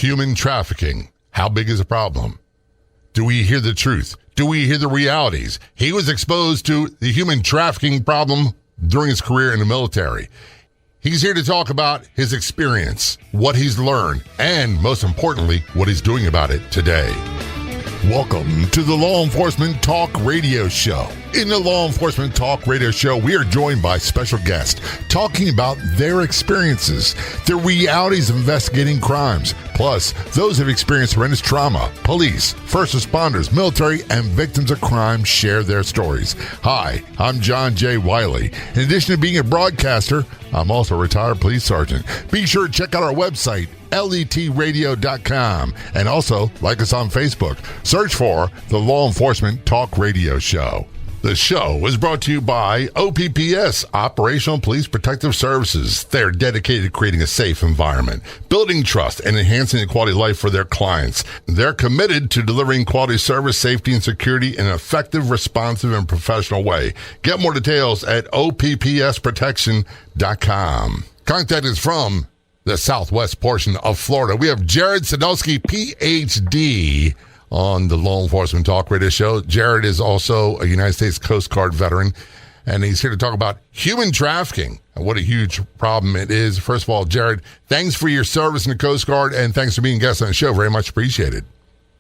Human trafficking. How big is the problem? Do we hear the truth? Do we hear the realities? He was exposed to the human trafficking problem during his career in the military. He's here to talk about his experience, what he's learned, and most importantly, what he's doing about it today. Welcome to the Law Enforcement Talk Radio Show. In the Law Enforcement Talk Radio Show, we are joined by special guests talking about their experiences, the realities of investigating crimes, plus those who have experienced horrendous trauma. Police, first responders, military, and victims of crime share their stories. Hi, I'm John J. Wiley. In addition to being a broadcaster, I'm also a retired police sergeant. Be sure to check out our website, letradio.com, and also like us on Facebook. Search for the Law Enforcement Talk Radio Show. The show is brought to you by OPPS, Operational Police Protective Services. They're dedicated to creating a safe environment, building trust, and enhancing the quality of life for their clients. They're committed to delivering quality service, safety, and security in an effective, responsive, and professional way. Get more details at OPPSprotection.com. Contact is from the southwest portion of Florida. We have Jarrod Sadulski, Ph.D., on the Law Enforcement Talk Radio Show. Jarrod is also a United States Coast Guard veteran, and he's here to talk about human trafficking and what a huge problem it is. First of all, Jarrod, thanks for your service in the Coast Guard, and thanks for being a guest on the show. Very much appreciated.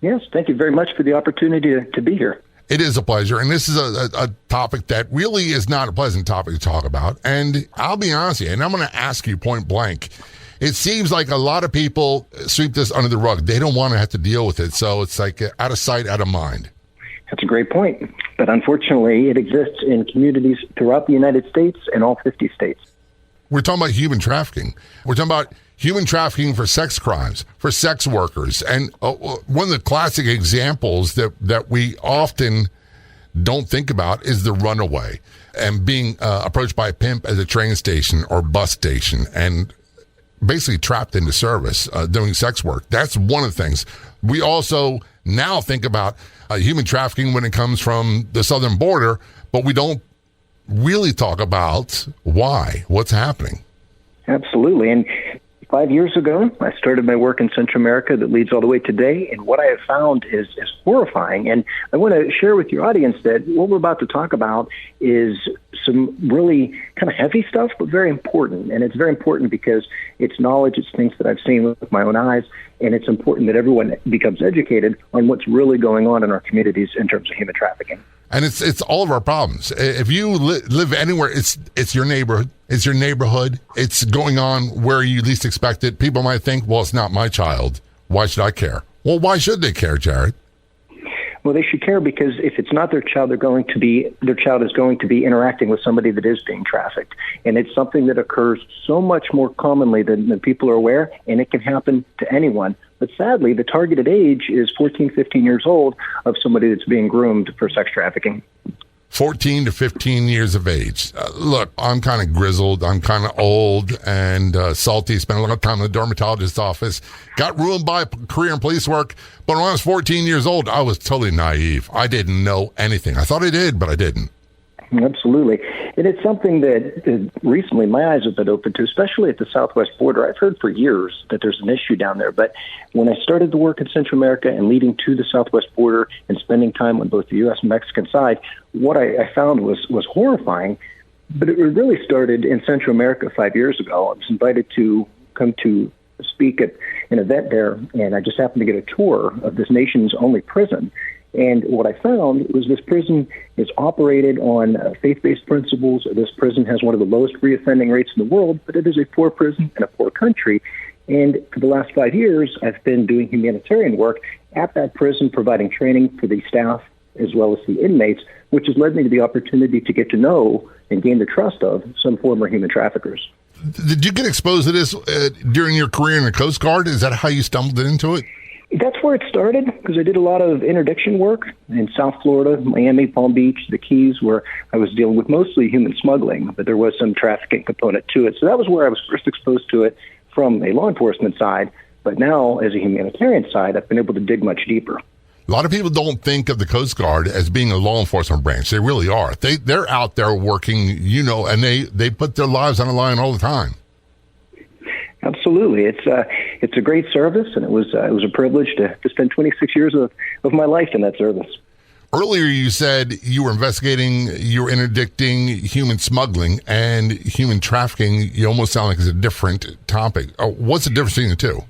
Yes, thank you very much for the opportunity to be here. It is a pleasure, and this is a topic that really is not a pleasant topic to talk about. And I'll be honest with you, and I'm going to ask you point blank, it seems like a lot of people sweep this under the rug. They don't want to have to deal with it. So it's like out of sight, out of mind. That's a great point. But unfortunately, it exists in communities throughout the United States and all 50 states. We're talking about human trafficking. We're talking about human trafficking for sex crimes, for sex workers. And one of the classic examples that we often don't think about is the runaway and being approached by a pimp at a train station or bus station and basically trapped into service, doing sex work. That's one of the things. We also now think about human trafficking when it comes from the southern border, but we don't really talk about why, what's happening. Absolutely. And 5 years ago, I started my work in Central America that leads all the way today, and what I have found is horrifying. And I want to share with your audience that what we're about to talk about is some really kind of heavy stuff, but very important. And it's very important because it's knowledge, it's things that I've seen with my own eyes, and it's important that everyone becomes educated on what's really going on in our communities in terms of human trafficking. And it's all of our problems. If you live anywhere, it's your neighborhood. It's your neighborhood. It's going on where you least expect it. People might think, well, it's not my child. Why should I care? Well, why should they care, Jarrod? Well, they should care because if it's not their child, their child is going to be interacting with somebody that is being trafficked. And it's something that occurs so much more commonly than people are aware, and it can happen to anyone. But sadly, the targeted age is 14, 15 years old of somebody that's being groomed for sex trafficking. 14 to 15 years of age. Look, I'm kind of grizzled. I'm kind of old and salty. Spent a lot of time in the dermatologist's office. Got ruined by a career in police work. But when I was 14 years old, I was totally naive. I didn't know anything. I thought I did, but I didn't. Absolutely. And it's something that recently my eyes have been open to, especially at the southwest border. I've heard for years that there's an issue down there. But when I started to work in Central America and leading to the southwest border and spending time on both the U.S. and Mexican side, what I found was horrifying. But it really started in Central America 5 years ago. I was invited to come to speak at an event there, and I just happened to get a tour of this nation's only prison. And what I found was this prison is operated on faith-based principles. This prison has one of the lowest reoffending rates in the world, but it is a poor prison in a poor country. And for the last 5 years, I've been doing humanitarian work at that prison, providing training for the staff as well as the inmates, which has led me to the opportunity to get to know and gain the trust of some former human traffickers. Did you get exposed to this during your career in the Coast Guard? Is that how you stumbled into it? That's where it started, because I did a lot of interdiction work in South Florida, Miami, Palm Beach, the Keys, where I was dealing with mostly human smuggling, but there was some trafficking component to it. So that was where I was first exposed to it from a law enforcement side. But now, as a humanitarian side, I've been able to dig much deeper. A lot of people don't think of the Coast Guard as being a law enforcement branch. They really are. They're out there working, and they put their lives on the line all the time. Absolutely. It's a great service, and it was a privilege to spend 26 years of my life in that service. Earlier, you said you were interdicting human smuggling and human trafficking. You almost sound like it's a different topic. What's the difference between the two?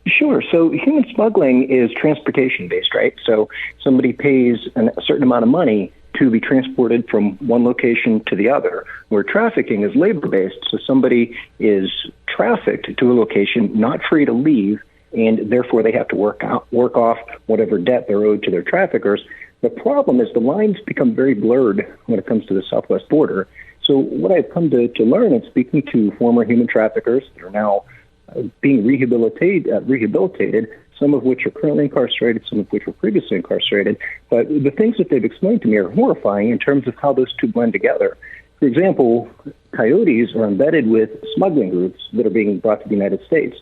Sure. So human smuggling is transportation-based, right? So somebody pays a certain amount of money to be transported from one location to the other, where trafficking is labor-based. So somebody is trafficked to a location, not free to leave, and therefore they have to work off whatever debt they're owed to their traffickers. The problem is the lines become very blurred when it comes to the southwest border. So what I've come to learn in speaking to former human traffickers that are now being rehabilitated, some of which are currently incarcerated, some of which were previously incarcerated, but the things that they've explained to me are horrifying in terms of how those two blend together. For example, coyotes are embedded with smuggling groups that are being brought to the United States.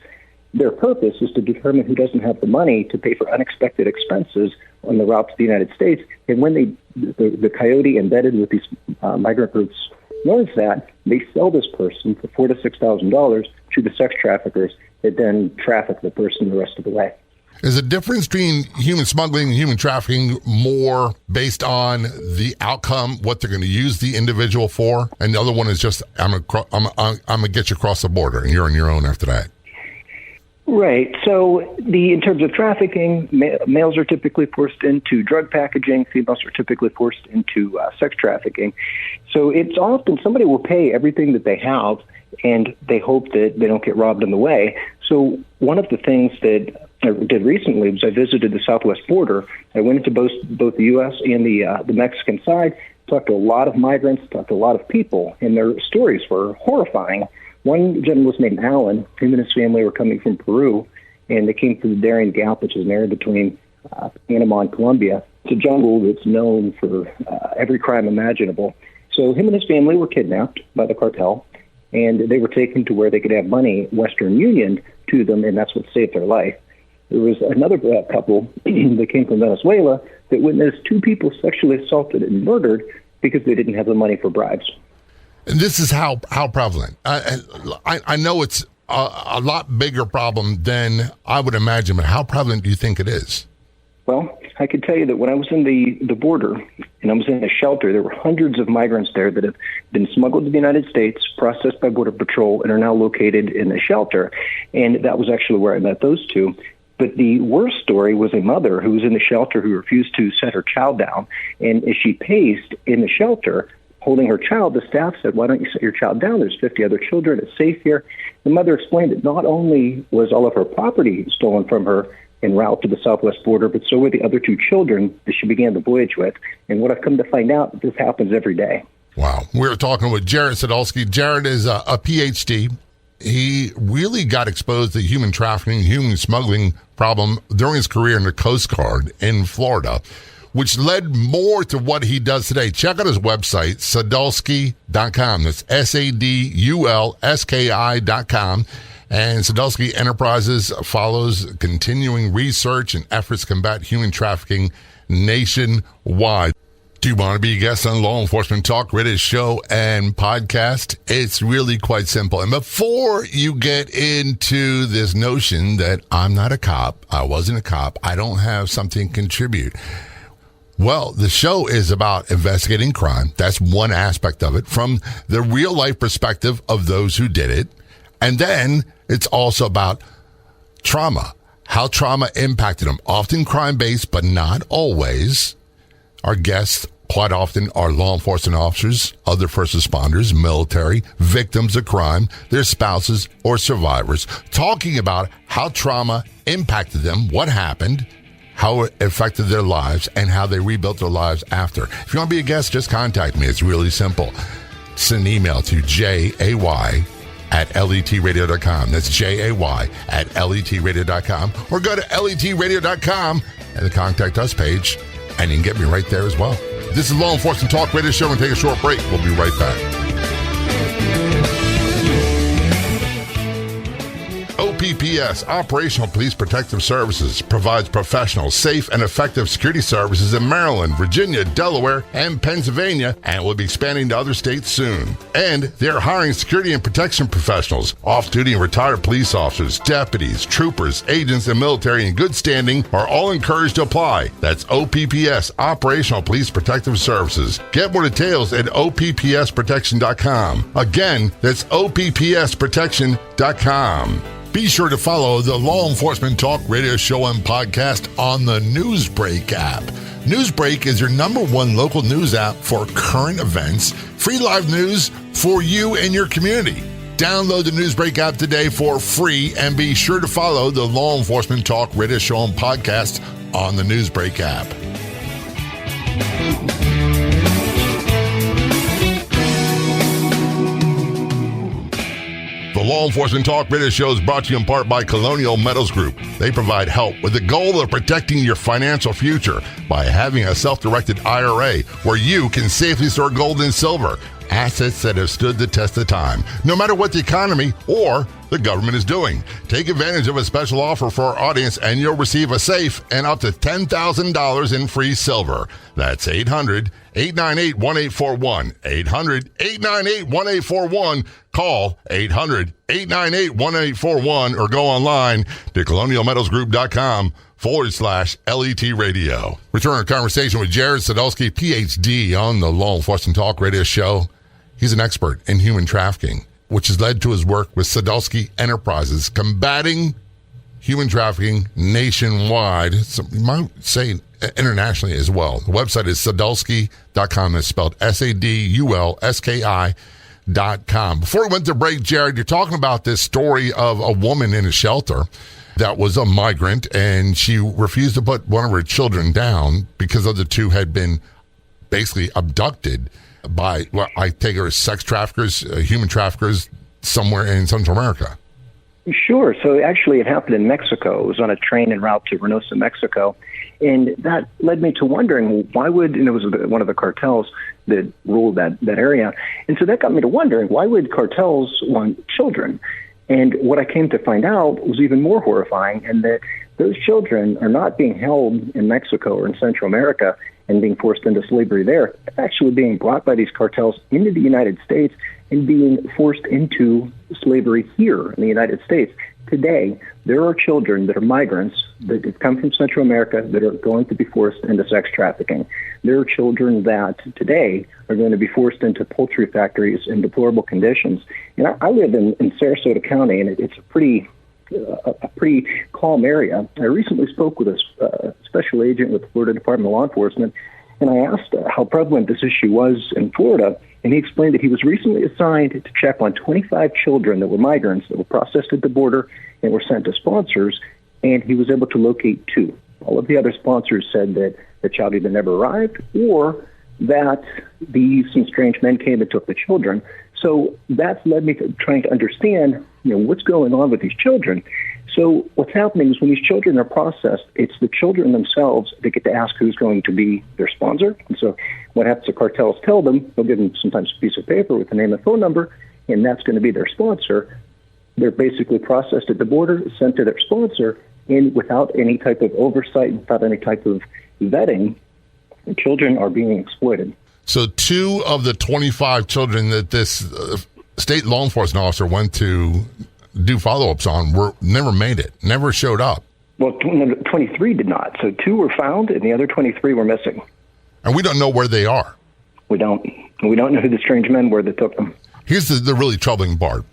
Their purpose is to determine who doesn't have the money to pay for unexpected expenses on the route to the United States. And when the coyote embedded with these migrant groups learns that, they sell this person for $4,000 to $6,000 to the sex traffickers that then traffic the person the rest of the way. Is the difference between human smuggling and human trafficking more based on the outcome, what they're going to use the individual for, and the other one is just I'm going to get you across the border and you're on your own after that? Right. So in terms of trafficking, males are typically forced into drug packaging. Females are typically forced into sex trafficking. So it's often somebody will pay everything that they have, and they hope that they don't get robbed on the way. So one of the things that I did recently was I visited the southwest border. I went into both the U.S. and the Mexican side, talked to a lot of migrants, talked to a lot of people, and their stories were horrifying. One gentleman was named Alan. Him and his family were coming from Peru, and they came through the Darien Gap, which is an area between Panama and Colombia. It's a jungle that's known for every crime imaginable. So him and his family were kidnapped by the cartel, and they were taken to where they could have money, Western Union, to them, and that's what saved their life. There was another couple that came from Venezuela that witnessed two people sexually assaulted and murdered because they didn't have the money for bribes. And this is how prevalent. I know it's a lot bigger problem than I would imagine, but how prevalent do you think it is? Well, I could tell you that when I was in the border and I was in a shelter, there were hundreds of migrants there that have been smuggled to the United States, processed by Border Patrol, and are now located in a shelter. And that was actually where I met those two. But the worst story was a mother who was in the shelter who refused to set her child down. And as she paced in the shelter, holding her child, the staff said, "Why don't you set your child down? There's 50 other children. It's safe here." The mother explained that not only was all of her property stolen from her en route to the southwest border, but so were the other two children that she began the voyage with. And what I've come to find out, this happens every day. Wow. We're talking with Jarrod Sadulski. Jarrod is a PhD. He really got exposed to the human trafficking, human smuggling problem during his career in the Coast Guard in Florida, which led more to what he does today. Check out his website, Sadulski.com. That's SADULSKI.com. And Sadulski Enterprises follows continuing research and efforts to combat human trafficking nationwide. Do you want to be a guest on Law Enforcement Talk Radio show and podcast? It's really quite simple. And before you get into this notion that I'm not a cop, I wasn't a cop, I don't have something to contribute. Well, the show is about investigating crime. That's one aspect of it from the real life perspective of those who did it. And then it's also about trauma, how trauma impacted them, often crime-based, but not always. Our guests quite often are law enforcement officers, other first responders, military, victims of crime, their spouses or survivors, talking about how trauma impacted them, what happened, how it affected their lives, and how they rebuilt their lives after. If you want to be a guest, just contact me. It's really simple. Send an email to jay@letradio.com. That's jay@letradio.com. Or go to letradio.com and the Contact Us page, and you can get me right there as well. This is Law Enforcement Talk Radio Show. We're going to take a short break. We'll be right back. OPPS, Operational Police Protective Services, provides professional, safe, and effective security services in Maryland, Virginia, Delaware, and Pennsylvania, and will be expanding to other states soon. And they're hiring security and protection professionals, off-duty and retired police officers, deputies, troopers, agents, and military in good standing are all encouraged to apply. That's OPPS, Operational Police Protective Services. Get more details at OPPSprotection.com. Again, that's OPPSprotection.com. Be sure to follow the Law Enforcement Talk radio show and podcast on the Newsbreak app. Newsbreak is your #1 local news app for current events, free live news for you and your community. Download the Newsbreak app today for free and be sure to follow the Law Enforcement Talk radio show and podcast on the Newsbreak app. The Law Enforcement Talk radio show is brought to you in part by Colonial Metals Group. They provide help with the goal of protecting your financial future by having a self-directed IRA where you can safely store gold and silver, assets that have stood the test of time, no matter what the economy or the government is doing. Take advantage of a special offer for our audience and you'll receive a safe and up to $10,000 in free silver. That's 800-898-1841. 800-898-1841. Call 800-898-1841 or go online to colonialmetalsgroup.com/LET radio. Return our conversation with Jarrod Sadulski, PhD, on the Law Enforcement Talk radio show. He's an expert in human trafficking, which has led to his work with Sadulski Enterprises, combating human trafficking nationwide. So you might say internationally as well. The website is sadulski.com. It's spelled SADULSKI.com. Before we went to break, Jarrod, you're talking about this story of a woman in a shelter that was a migrant, and she refused to put one of her children down because the other two had been basically abducted by what I take her as sex traffickers, human traffickers somewhere in Central America. Sure. So actually it happened in Mexico. It was on a train en route to Reynosa, Mexico. And that led me to wondering why would, and it was one of the cartels that ruled that area. And so that got me to wondering, why would cartels want children? And what I came to find out was even more horrifying, and that those children are not being held in Mexico or in Central America and being forced into slavery there. They're actually being brought by these cartels into the United States and being forced into slavery here in the United States. Today, there are children that are migrants that have come from Central America that are going to be forced into sex trafficking. There are children that today are going to be forced into poultry factories in deplorable conditions. And I live in Sarasota County, and it's a pretty calm area. I recently spoke with a special agent with the Florida Department of Law Enforcement, and I asked how prevalent this issue was in Florida, and he explained that he was recently assigned to check on 25 children that were migrants that were processed at the border and were sent to sponsors, and he was able to locate 2. All of the other sponsors said that the child either never arrived or that some strange men came and took the children. So that's led me to trying to understand, what's going on with these children. So what's happening is when these children are processed, it's the children themselves that get to ask who's going to be their sponsor. And so what happens, the cartels tell them, they'll give them sometimes a piece of paper with the name and phone number, and that's going to be their sponsor. They're basically processed at the border, sent to their sponsor, and without any type of oversight, without any type of vetting, the children are being exploited. So 2 of the 25 children that this state law enforcement officer went to do follow-ups on never made it, never showed up. Well, 23 did not. So 2 were found, and the other 23 were missing. And we don't know where they are. We don't. We don't know who the strange men were that took them. Here's the really troubling part.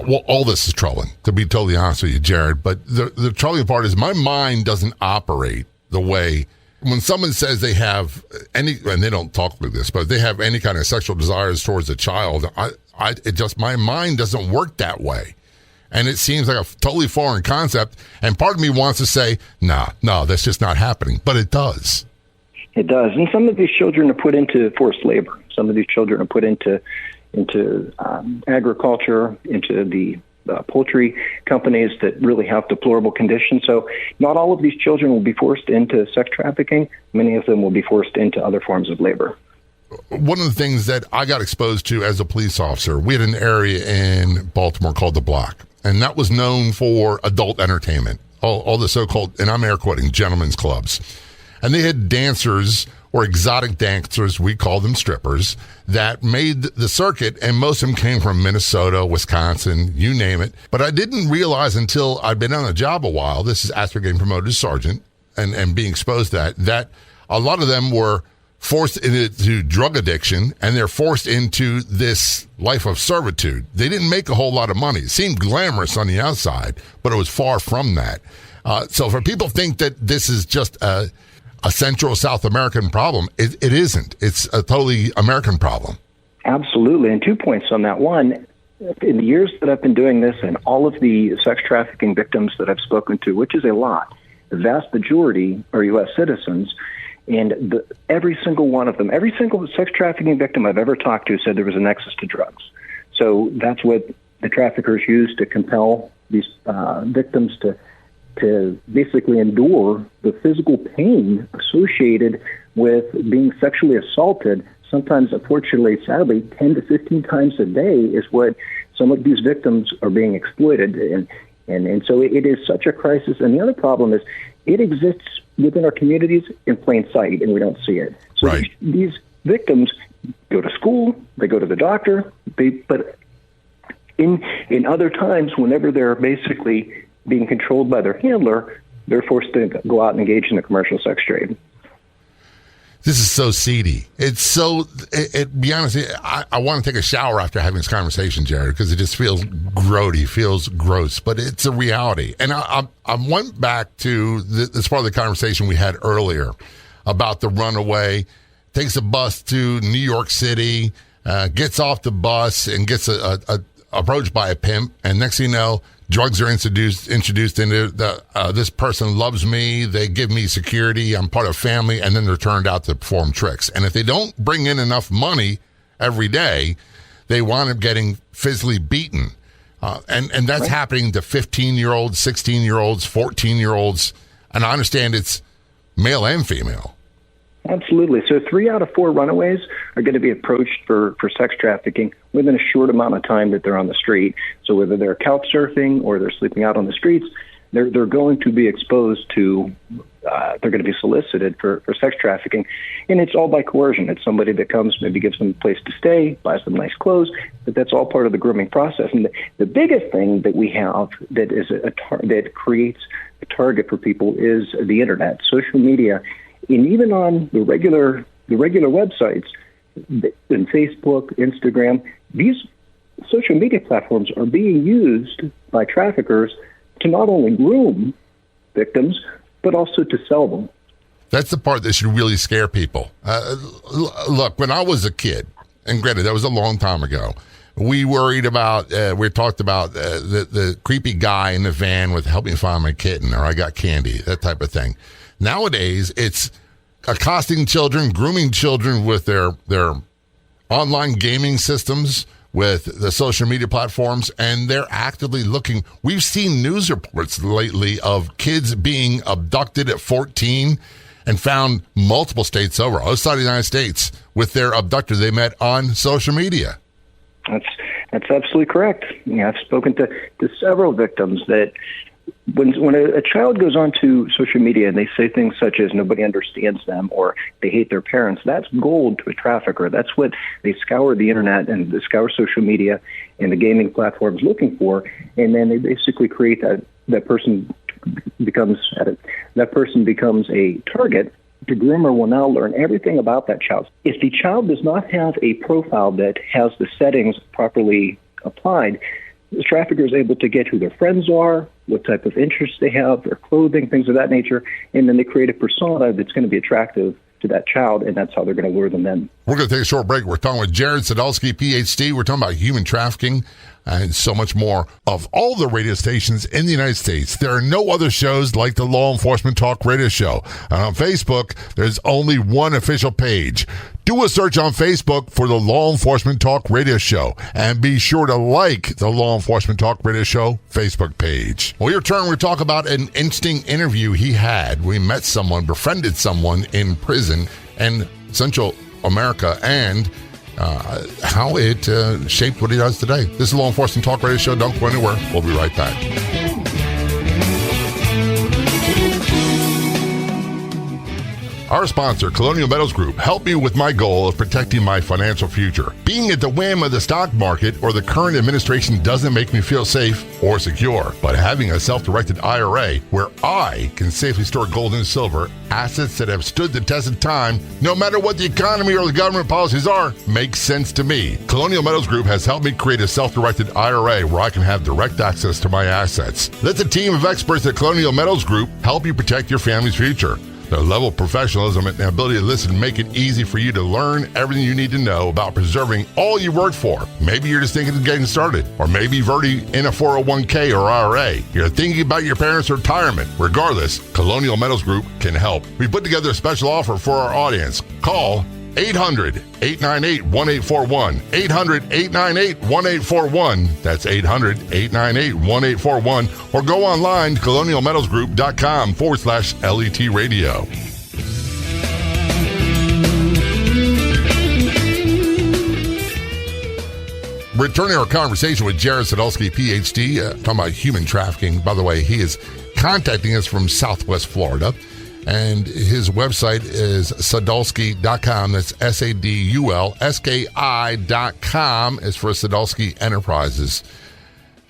Well, all this is troubling, to be totally honest with you, Jarrod. But the troubling part is my mind doesn't operate the way when someone says they have any, and they don't talk like this, but they have any kind of sexual desires towards a child. My mind doesn't work that way. And it seems like a totally foreign concept. And part of me wants to say, no, that's just not happening. But it does. It does. And some of these children are put into forced labor. Some of these children are put into agriculture, into the poultry companies that really have deplorable conditions. So not all of these children will be forced into sex trafficking. Many of them will be forced into other forms of labor. One of the things that I got exposed to as a police officer, we had an area in Baltimore called The Block. and that was known for adult entertainment, all the so-called, and I'm air quoting, gentlemen's clubs. And they had dancers or exotic dancers, we call them strippers, that made the circuit, and most of them came from Minnesota, Wisconsin, you name it. But I didn't realize until I'd been on the job a while, this is after getting promoted to sergeant and being exposed to that a lot of them were forced into drug addiction, and they're forced into this life of servitude. They didn't make a whole lot of money. It seemed glamorous on the outside, but it was far from that. So for people to think that this is just a Central South American problem, it isn't. It's a totally American problem. Absolutely. And 2 points on that. One, in the years that I've been doing this and all of the sex trafficking victims that I've spoken to, which is a lot, the vast majority are U.S. citizens. And every single one of them, every single sex trafficking victim I've ever talked to said there was a nexus to drugs. So that's what the traffickers use to compel these victims to basically endure the physical pain associated with being sexually assaulted. Sometimes, unfortunately, sadly, 10 to 15 times a day is what some of these victims are being exploited. And so it is such a crisis. And the other problem is it exists within our communities in plain sight, and we don't see it. So right. These victims go to school, they go to the doctor, but in other times, whenever they're basically being controlled by their handler, they're forced to go out and engage in the commercial sex trade. This is so seedy. It's so, be honest, I want to take a shower after having this conversation, Jarrod, because it just feels grody, feels gross, but it's a reality. And I went back to this part of the conversation we had earlier about the runaway, takes a bus to New York City, gets off the bus and gets approached by a pimp, and next thing you know, drugs are introduced into this person loves me, they give me security, I'm part of family, and then they're turned out to perform tricks. And if they don't bring in enough money every day, they wind up getting physically beaten. And that's right. Happening to 15-year-olds, 16-year-olds, 14-year-olds, and I understand it's male and female. Absolutely. So 3 out of 4 runaways are going to be approached for sex trafficking within a short amount of time that they're on the street. So whether they're couch surfing or they're sleeping out on the streets, they're going to be exposed to, they're going to be solicited for sex trafficking. And it's all by coercion. It's somebody that comes, maybe gives them a place to stay, buys them nice clothes, but that's all part of the grooming process. And the biggest thing that we have that is that creates a target for people is the internet, social media. And even on the regular websites, in Facebook, Instagram, these social media platforms are being used by traffickers to not only groom victims, but also to sell them. That's the part that should really scare people. Look, when I was a kid, and granted, that was a long time ago, we worried about, we talked about the creepy guy in the van with help me find my kitten, or I got candy, that type of thing. Nowadays, it's accosting children, grooming children with their online gaming systems, with the social media platforms, and they're actively looking. We've seen news reports lately of kids being abducted at 14 and found multiple states over, outside the United States, with their abductor they met on social media. That's absolutely correct. Yeah, I've spoken to several victims that when a child goes onto social media and they say things such as nobody understands them or they hate their parents, that's gold to a trafficker. That's what they scour the internet and they scour social media and the gaming platforms looking for, and then they basically create that person becomes a target. The groomer will now learn everything about that child. If the child does not have a profile that has the settings properly applied, the trafficker is able to get who their friends are, what type of interests they have, their clothing, things of that nature, and then they create a persona that's going to be attractive to that child, and that's how they're going to lure them in. We're going to take a short break. We're talking with Jarrod Sadulski, Ph.D. We're talking about human trafficking and so much more. Of all the radio stations in the United States, there are no other shows like the Law Enforcement Talk Radio Show. And on Facebook, there's only one official page. Do a search on Facebook for the Law Enforcement Talk Radio Show, and be sure to like the Law Enforcement Talk Radio Show Facebook page. Well, your turn. We talk about an interesting interview he had. We met someone, befriended someone in prison in Central America, and how it shaped what he does today. This is Law Enforcement Talk Radio Show. Don't go anywhere. We'll be right back. Our sponsor, Colonial Metals Group, helped me with my goal of protecting my financial future. Being at the whim of the stock market or the current administration doesn't make me feel safe or secure. But having a self-directed IRA where I can safely store gold and silver, assets that have stood the test of time, no matter what the economy or the government policies are, makes sense to me. Colonial Metals Group has helped me create a self-directed IRA where I can have direct access to my assets. Let the team of experts at Colonial Metals Group help you protect your family's future. Their level of professionalism and ability to listen make it easy for you to learn everything you need to know about preserving all you worked for. Maybe you're just thinking of getting started, or maybe you've already in a 401k or IRA. You're thinking about your parents' retirement. Regardless, Colonial Metals Group can help. We put together a special offer for our audience. Call 800-898-1841. 800-898-1841. That's 800-898-1841. Or go online to colonialmetalsgroup.com/LET radio. Returning our conversation with Jarrod Sadulski, PhD, talking about human trafficking. By the way, he is contacting us from Southwest Florida. And his website is Sadulski.com. That's SADULSKI.com. Is for Sadulski Enterprises.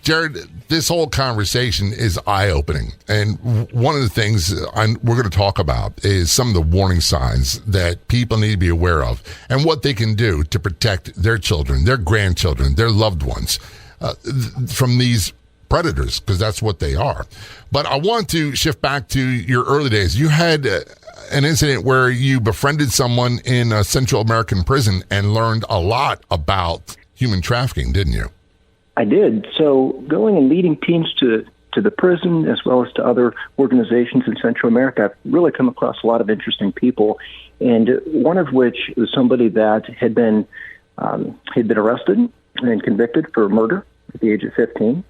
Jarrod, this whole conversation is eye-opening. And one of the things we're going to talk about is some of the warning signs that people need to be aware of and what they can do to protect their children, their grandchildren, their loved ones from these predators, because that's what they are. But I want to shift back to your early days. You had an incident where you befriended someone in a Central American prison and learned a lot about human trafficking, didn't you? I did. So going and leading teams to the prison as well as to other organizations in Central America, I've really come across a lot of interesting people, and one of which was somebody that had been arrested and convicted for murder at the age of 15.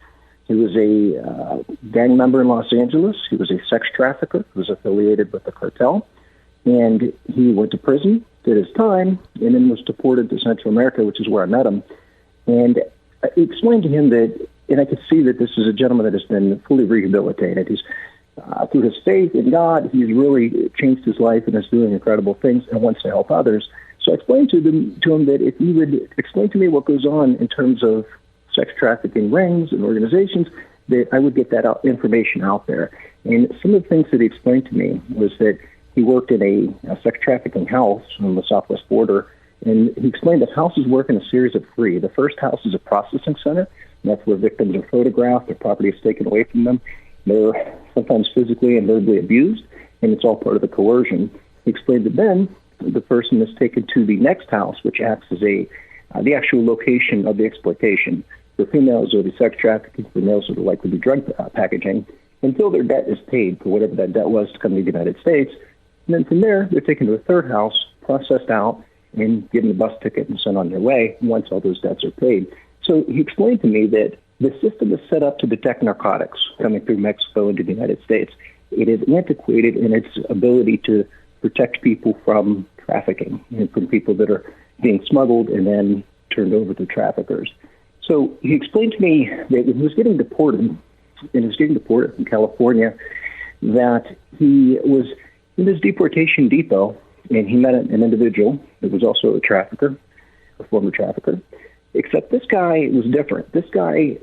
He was a gang member in Los Angeles. He was a sex trafficker. He was affiliated with the cartel. And he went to prison, did his time, and then was deported to Central America, which is where I met him. And I explained to him that, and I could see that this is a gentleman that has been fully rehabilitated. He's, through his faith in God, he's really changed his life and is doing incredible things and wants to help others. So I explained to him that if he would explain to me what goes on in terms of sex trafficking rings and organizations, that I would get that information out there. And some of the things that he explained to me was that he worked in a sex trafficking house on the southwest border, and he explained that houses work in a series of three. The first house is a processing center, and that's where victims are photographed, their property is taken away from them. They're sometimes physically and verbally abused, and it's all part of the coercion. He explained that then the person is taken to the next house, which acts as the actual location of the exploitation. For females, it'll be sex trafficking. For males, it'll likely be drug packaging until their debt is paid for whatever that debt was to come to the United States. And then from there, they're taken to a third house, processed out, and given a bus ticket and sent on their way once all those debts are paid. So he explained to me that the system is set up to detect narcotics coming through Mexico into the United States. It is antiquated in its ability to protect people from trafficking and from people that are being smuggled and then turned over to traffickers. So he explained to me that when he was getting deported, from California, that he was in this deportation depot, and he met an individual that was also a trafficker, a former trafficker, except this guy was different. This guy,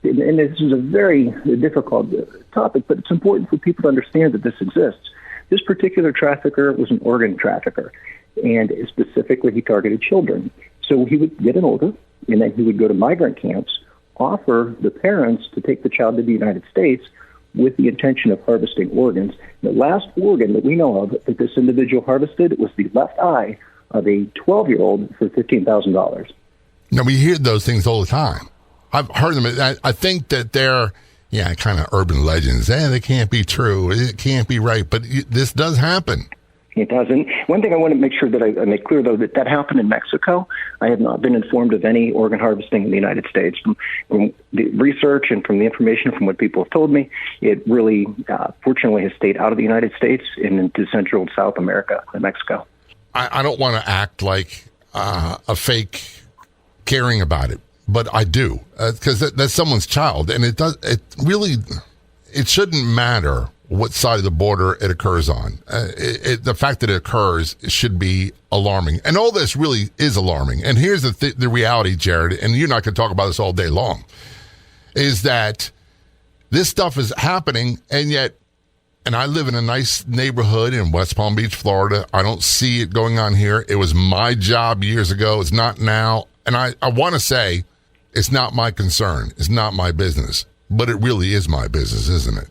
and this is a very difficult topic, but it's important for people to understand that this exists. This particular trafficker was an organ trafficker, and specifically he targeted children. So he would get an order, and then he would go to migrant camps, offer the parents to take the child to the United States with the intention of harvesting organs. The last organ that we know of that this individual harvested was the left eye of a 12-year-old for $15,000. Now, we hear those things all the time. I've heard them. I think that they're, kind of urban legends. They can't be true. It can't be right. But this does happen. It doesn't. One thing I want to make sure that I make clear, though, that happened in Mexico. I have not been informed of any organ harvesting in the United States. From the research and from the information from what people have told me, it really, fortunately, has stayed out of the United States and into Central and South America and Mexico. I don't want to act like a fake caring about it, but I do, because that's someone's child, and it shouldn't matter what side of the border it occurs on. The fact that it occurs should be alarming, and all this really is alarming. And here's the reality, Jarrod, and you and I could talk about this all day long, is that this stuff is happening, and yet, and I live in a nice neighborhood in West Palm Beach, Florida. I don't see it going on here. It was my job years ago. It's not now. And I want to say it's not my concern. It's not my business. But it really is my business, isn't it?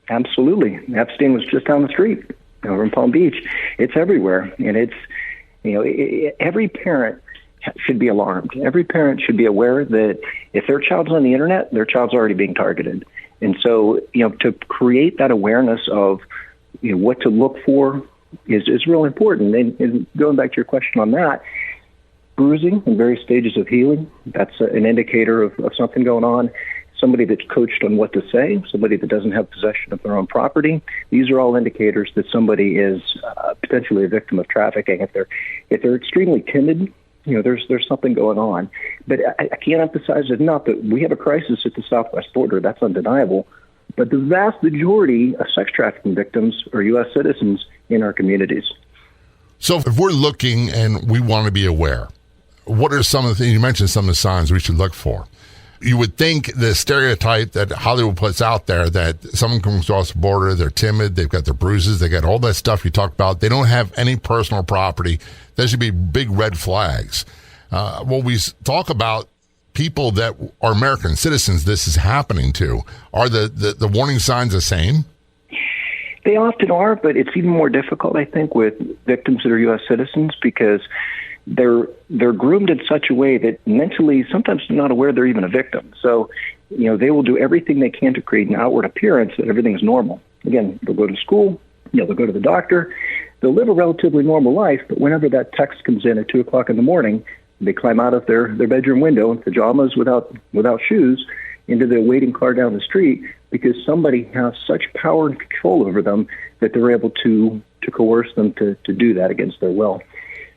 Absolutely. Epstein was just down the street over in Palm Beach. It's everywhere. And it's, every parent should be alarmed. Every parent should be aware that if their child's on the internet, their child's already being targeted. And so, to create that awareness of what to look for is real important. And going back to your question on that, bruising in various stages of healing, that's an indicator of something going on. Somebody that's coached on what to say, somebody that doesn't have possession of their own property, these are all indicators that somebody is potentially a victim of trafficking. If they're extremely timid, there's something going on. But I can't emphasize enough that we have a crisis at the southwest border. That's undeniable. But the vast majority of sex trafficking victims are U.S. citizens in our communities. So if we're looking and we want to be aware, what are some of the things, you mentioned some of the signs we should look for? You would think the stereotype that Hollywood puts out there that someone comes across the border, they're timid, they've got their bruises, they got all that stuff you talked about, they don't have any personal property, there should be big red flags. When we talk about people that are American citizens this is happening to, are the warning signs the same? They often are, but it's even more difficult, I think, with victims that are U.S. citizens because they're groomed in such a way that mentally sometimes they're not aware they're even a victim. So, they will do everything they can to create an outward appearance that everything's normal. Again, they'll go to school, they'll go to the doctor, they'll live a relatively normal life, but whenever that text comes in at 2 o'clock in the morning, they climb out of their bedroom window in pajamas without shoes into the waiting car down the street because somebody has such power and control over them that they're able to coerce them to do that against their will.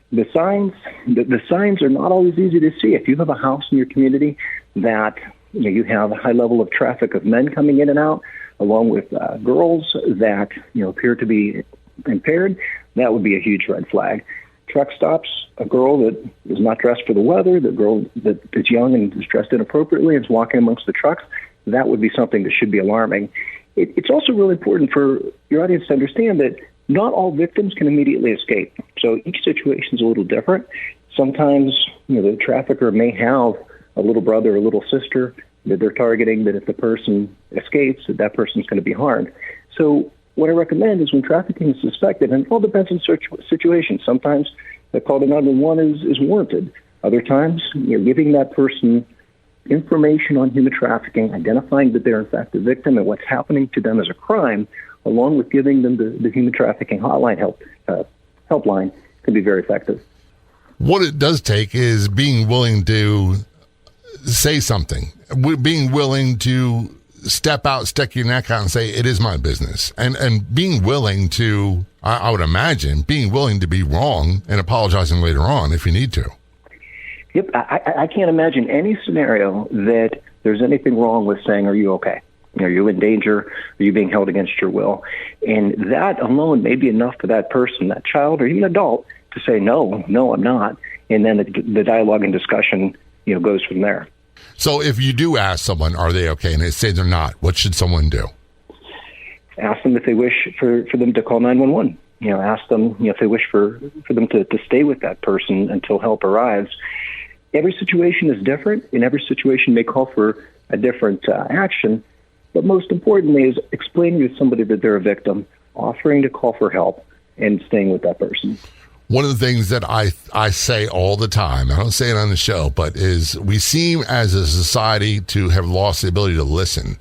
The signs are not always easy to see. If you have a house in your community that you have a high level of traffic of men coming in and out, along with girls that appear to be impaired, that would be a huge red flag. Truck stops, a girl that is not dressed for the weather, the girl that is young and is dressed inappropriately and is walking amongst the trucks, that would be something that should be alarming. It's also really important for your audience to understand that not all victims can immediately escape. So each situation is a little different. Sometimes, the trafficker may have a little brother or a little sister that they're targeting, that if the person escapes, that person's going to be harmed. So what I recommend is when trafficking is suspected, and it all depends on situation. Sometimes the call to 911 is warranted. Other times, giving that person information on human trafficking, identifying that they're in fact a victim and what's happening to them as a crime, along with giving them the human trafficking hotline helpline can be very effective. What it does take is being willing to say something, being willing to step out, stick your neck out and say, it is my business. And being willing to, I would imagine, being willing to be wrong and apologizing later on if you need to. Yep. I can't imagine any scenario that there's anything wrong with saying, are you okay? Are you in danger? Are you being held against your will? And that alone may be enough for that person, that child, or even adult, to say, no, I'm not. And then the dialogue and discussion, goes from there. So if you do ask someone, are they okay, and they say they're not, what should someone do? Ask them if they wish for them to call 911. Ask them if they wish for them to stay with that person until help arrives. Every situation is different, and every situation may call for a different action. But most importantly is explaining to somebody that they're a victim, offering to call for help, and staying with that person. One of the things that I say all the time, I don't say it on the show, but is we seem as a society to have lost the ability to listen.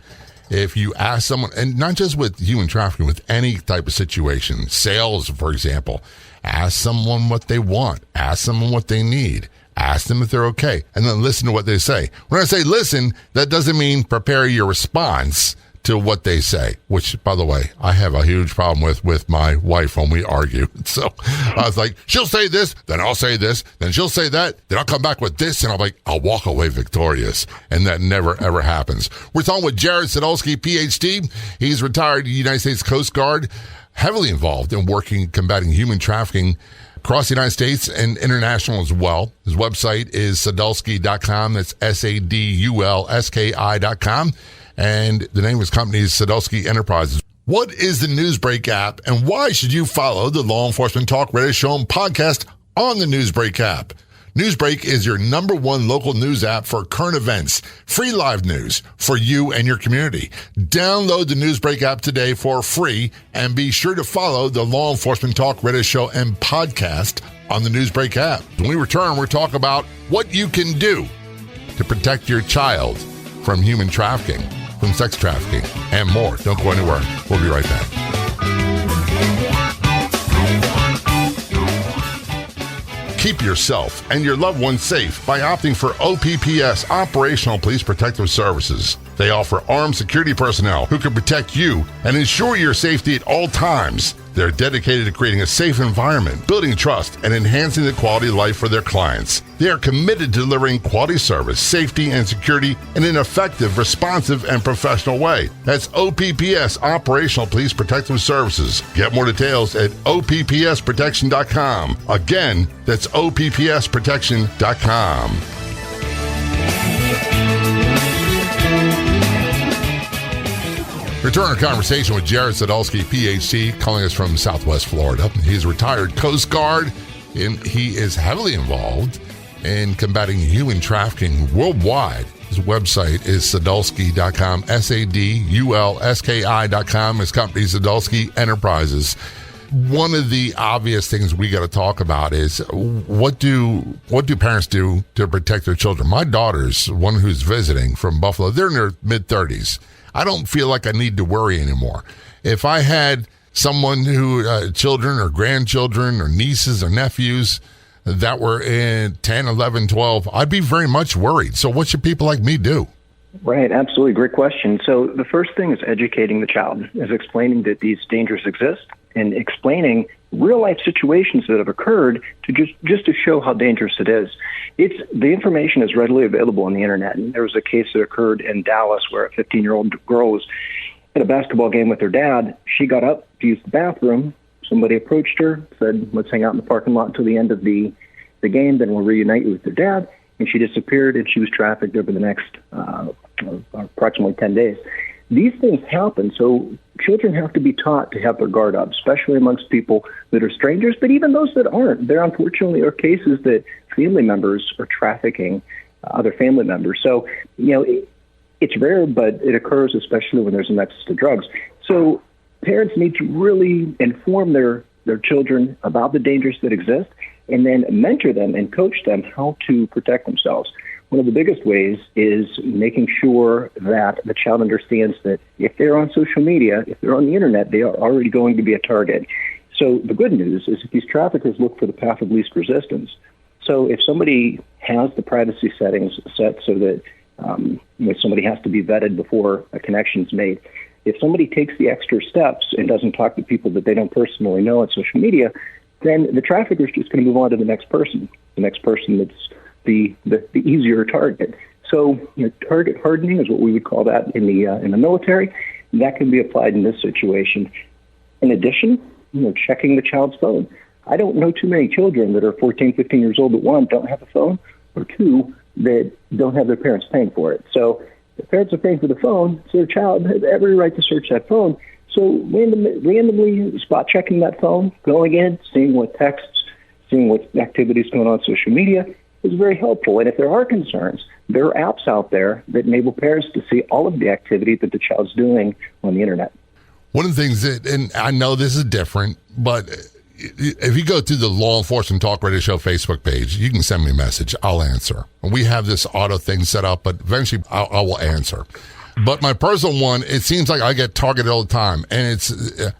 If you ask someone, and not just with human trafficking, with any type of situation, sales, for example, ask someone what they want, ask someone what they need, ask them if they're okay, and then listen to what they say. When I say listen, that doesn't mean prepare your response to what they say, which, by the way, I have a huge problem with my wife when we argue. So I was like, she'll say this, then I'll say this, then she'll say that, then I'll come back with this, and I'll walk away victorious. And that never, ever happens. We're talking with Jarrod Sadulski, PhD. He's retired United States Coast Guard, heavily involved in combating human trafficking across the United States and international as well. His website is sadulski.com. That's SADULSKI.com. And the name of his company is Sadulski Enterprises. What is the Newsbreak app, and why should you follow the Law Enforcement Talk Radio Show and podcast on the Newsbreak app? Newsbreak is your #1 local news app for current events, free live news for you and your community. Download the Newsbreak app today for free, and be sure to follow the Law Enforcement Talk Radio Show and podcast on the Newsbreak app. When we return, we'll talk about what you can do to protect your child from human trafficking, from sex trafficking, and more. Don't go anywhere. We'll be right back. Keep yourself and your loved ones safe by opting for OPPS, Operational Police Protective Services. They offer armed security personnel who can protect you and ensure your safety at all times. They're dedicated to creating a safe environment, building trust, and enhancing the quality of life for their clients. They are committed to delivering quality service, safety, and security in an effective, responsive, and professional way. That's OPPS, Operational Police Protective Services. Get more details at OPPSprotection.com. Again, that's OPPSprotection.com. Return our conversation with Jarrod Sadulski, PhD, calling us from Southwest Florida. He's a retired Coast Guard, and he is heavily involved in combating human trafficking worldwide. His website is sadulski.com, SADULSKI.com. His company is Sadulski Enterprises. One of the obvious things we got to talk about is what do parents do to protect their children? My daughter's one who's visiting from Buffalo. They're in their mid-30s. I don't feel like I need to worry anymore. If I had someone who, children or grandchildren or nieces or nephews that were in 10, 11, 12, I'd be very much worried. So what should people like me do? Right, absolutely. Great question. So the first thing is educating the child, is explaining that these dangers exist and explaining real-life situations that have occurred to just to show how dangerous it is. The information is readily available on the internet. And there was a case that occurred in Dallas where a 15-year-old girl was at a basketball game with her dad. She got up to use the bathroom. Somebody approached her, said, "Let's hang out in the parking lot until the end of the game, then we'll reunite with her dad." And she disappeared, and she was trafficked over the next approximately 10 days. These things happen, so children have to be taught to have their guard up, especially amongst people that are strangers, but even those that aren't. There unfortunately are cases that family members are trafficking other family members. So, it's rare, but it occurs, especially when there's a nexus to drugs. So parents need to really inform their children about the dangers that exist, and then mentor them and coach them how to protect themselves. One of the biggest ways is making sure that the child understands that if they're on social media, if they're on the internet, they are already going to be a target. So the good news is that these traffickers look for the path of least resistance. So if somebody has the privacy settings set so that somebody has to be vetted before a connection is made, if somebody takes the extra steps and doesn't talk to people that they don't personally know on social media, then the trafficker is just going to move on to the next person that's the easier target. So target hardening is what we would call that in the military. That can be applied in this situation. In addition, checking the child's phone. I don't know too many children that are 14, 15 years old that, one, don't have a phone, or two, that don't have their parents paying for it. So the parents are paying for the phone, so their child has every right to search that phone. So randomly spot checking that phone, going in, seeing what texts, seeing what activities going on social media is very helpful. And if there are concerns, there are apps out there that enable parents to see all of the activity that the child's doing on the internet. One of the things that, and I know this is different, but if you go to the Law Enforcement Talk Radio Show Facebook page, you can send me a message. I'll answer. We have this auto thing set up, but eventually I will answer. But my personal one, it seems like I get targeted all the time. And it's,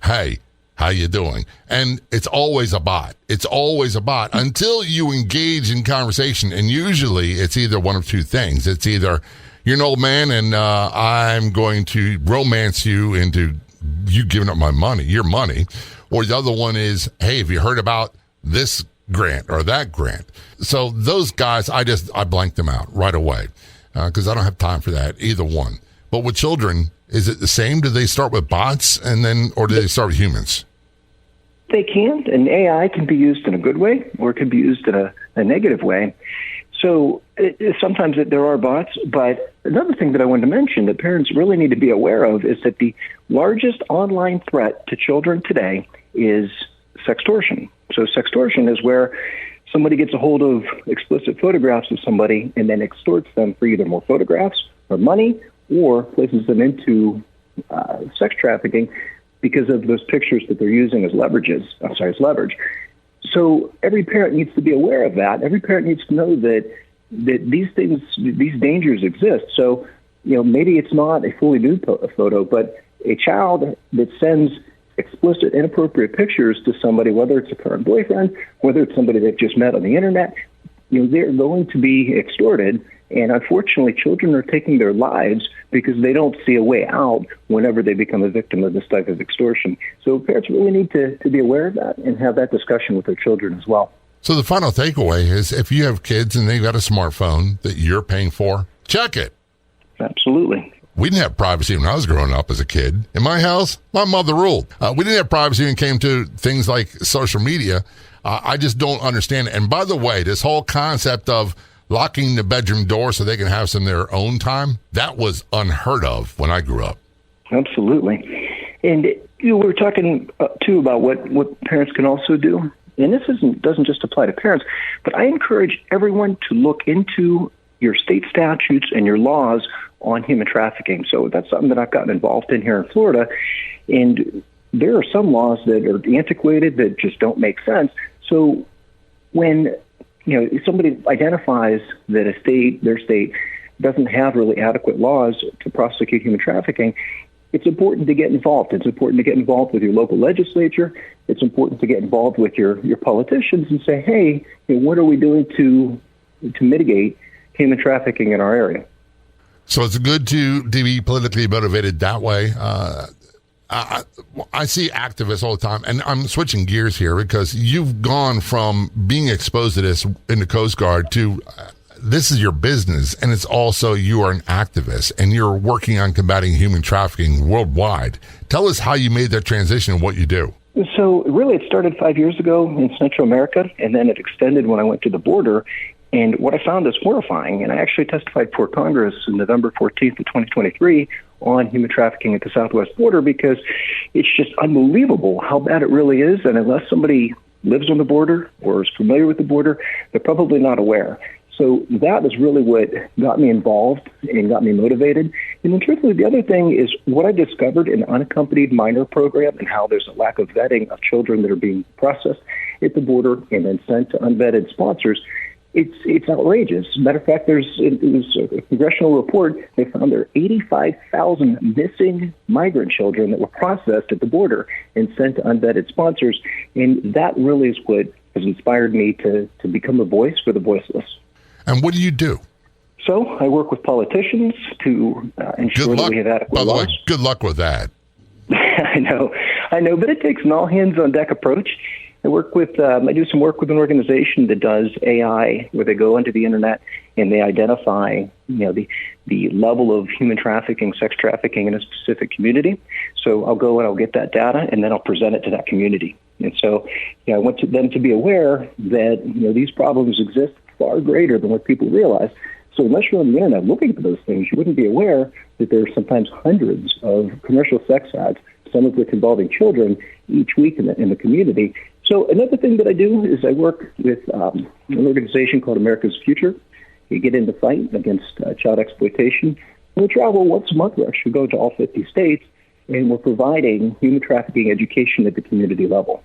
hey, how you doing? And it's always a bot. It's always a bot until you engage in conversation. And usually it's either one of two things. It's either you're an old man, and I'm going to romance you into you giving up my money, your money. Or the other one is, hey, have you heard about this grant or that grant? So those guys, I blank them out right away because I don't have time for that, either one. But with children, is it the same? Do they start with bots or do they start with humans? They can, and AI can be used in a good way, or it can be used in a negative way. So sometimes there are bots, but another thing that I wanted to mention that parents really need to be aware of is that the largest online threat to children today is sextortion. So sextortion is where somebody gets a hold of explicit photographs of somebody and then extorts them for either more photographs or money, or places them into sex trafficking because of those pictures that they're using as as leverage. So every parent needs to be aware of that. Every parent needs to know that these dangers exist. So, maybe it's not a fully nude photo, but a child that sends explicit, inappropriate pictures to somebody, whether it's a current boyfriend, whether it's somebody they've just met on the internet, they're going to be extorted. And unfortunately, children are taking their lives because they don't see a way out whenever they become a victim of this type of extortion. So parents really need to be aware of that and have that discussion with their children as well. So the final takeaway is if you have kids and they've got a smartphone that you're paying for, check it. Absolutely. We didn't have privacy when I was growing up as a kid. In my house, my mother ruled. We didn't have privacy when it came to things like social media. I just don't understand it. And by the way, this whole concept of locking the bedroom door so they can have some of their own time, that was unheard of when I grew up. Absolutely. And we were talking, too, about what parents can also do. And this doesn't just apply to parents, but I encourage everyone to look into your state statutes and your laws on human trafficking. So that's something that I've gotten involved in here in Florida. And there are some laws that are antiquated that just don't make sense. So when if somebody identifies that their state doesn't have really adequate laws to prosecute human trafficking, it's important to get involved. It's important to get involved with your local legislature. It's important to get involved with your politicians and say, hey, what are we doing to mitigate human trafficking in our area? So it's good to be politically motivated that way. I see activists all the time, and I'm switching gears here because you've gone from being exposed to this in the Coast Guard to this is your business, and it's also you are an activist, and you're working on combating human trafficking worldwide. Tell us how you made that transition and what you do. So really it started 5 years ago in Central America, and then it extended when I went to the border. And what I found is horrifying, and I actually testified for Congress on November 14th of 2023 on human trafficking at the southwest border because it's just unbelievable how bad it really is. And unless somebody lives on the border or is familiar with the border, they're probably not aware. So that is really what got me involved and got me motivated. And then truthfully, the other thing is what I discovered in the unaccompanied minor program and how there's a lack of vetting of children that are being processed at the border and then sent to unvetted sponsors. It's outrageous. Matter of fact, it was a congressional report. They found there are 85,000 missing migrant children that were processed at the border and sent to unvetted sponsors. And that really is what has inspired me to become a voice for the voiceless. And what do you do? So I work with politicians to ensure that we have adequate laws. By the way, good luck with that. I know, but it takes an all-hands-on-deck approach. I do some work with an organization that does AI, where they go onto the internet and they identify, the level of human trafficking, sex trafficking in a specific community. So I'll go and I'll get that data and then I'll present it to that community. And so, I want them to be aware that these problems exist far greater than what people realize. So unless you're on the internet looking for those things, you wouldn't be aware that there are sometimes hundreds of commercial sex ads, some of which involving children, each week in the community. So another thing that I do is I work with an organization called America's Future. We get in the fight against child exploitation. And we travel once a month. We actually go to all 50 states, and we're providing human trafficking education at the community level.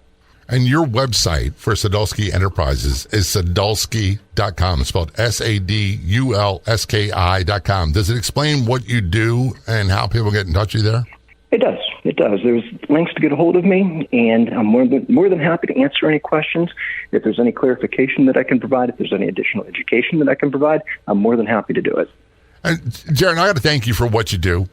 And your website for Sadulski Enterprises is sadulski.com. It's spelled SADULSKI.com. Does it explain what you do and how people get in touch with you there? It does. There's links to get a hold of me, and I'm more than happy to answer any questions. If there's any clarification that I can provide, if there's any additional education that I can provide, I'm more than happy to do it. And Jarrod, I got to thank you for what you do.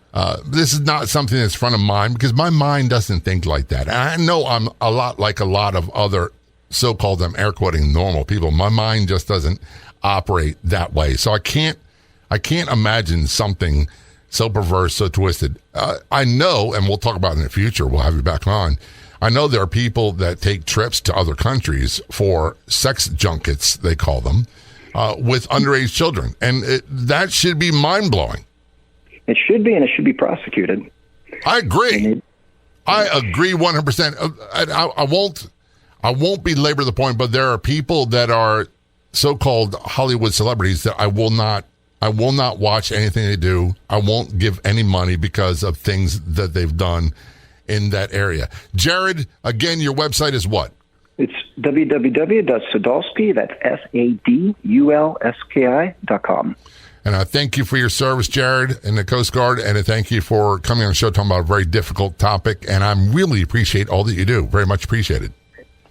This is not something that's front of mind because my mind doesn't think like that. And I know I'm a lot like a lot of other so-called, I'm air quoting, normal people. My mind just doesn't operate that way. So I can't imagine something so perverse, so twisted. I know, and we'll talk about it in the future. We'll have you back on. I know there are people that take trips to other countries for sex junkets, they call them, with underage children. And that should be mind-blowing. It should be, and it should be prosecuted. I agree. I agree 100%. I won't belabor the point, but there are people that are so-called Hollywood celebrities that I will not watch anything they do. I won't give any money because of things that they've done in that area. Jarrod, again, your website is what? It's www.Sadulski, that's SADULSKI.com. And I thank you for your service, Jarrod, and the Coast Guard, and I thank you for coming on the show talking about a very difficult topic, and I really appreciate all that you do. Very much appreciated.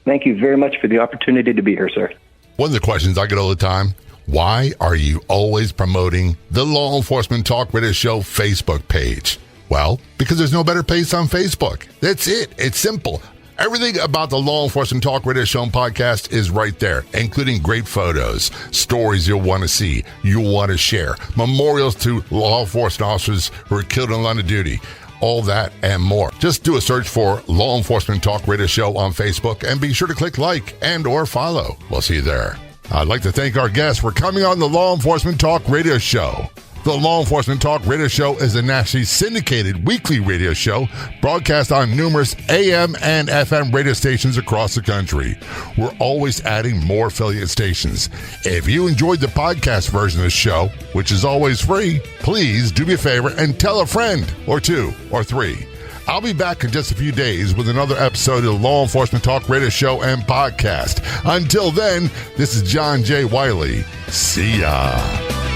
Thank you very much for the opportunity to be here, sir. One of the questions I get all the time, why are you always promoting the Law Enforcement Talk Radio Show Facebook page? Well, because there's no better place on Facebook. That's it. It's simple. Everything about the Law Enforcement Talk Radio Show and podcast is right there, including great photos, stories you'll want to see, you'll want to share, memorials to law enforcement officers who are killed in the line of duty, all that and more. Just do a search for Law Enforcement Talk Radio Show on Facebook and be sure to click like and or follow. We'll see you there. I'd like to thank our guests for coming on the Law Enforcement Talk Radio Show. The Law Enforcement Talk Radio Show is a nationally syndicated weekly radio show broadcast on numerous AM and FM radio stations across the country. We're always adding more affiliate stations. If you enjoyed the podcast version of the show, which is always free, please do me a favor and tell a friend or two or three. I'll be back in just a few days with another episode of the Law Enforcement Talk Radio Show and podcast. Until then, this is John J. Wiley. See ya.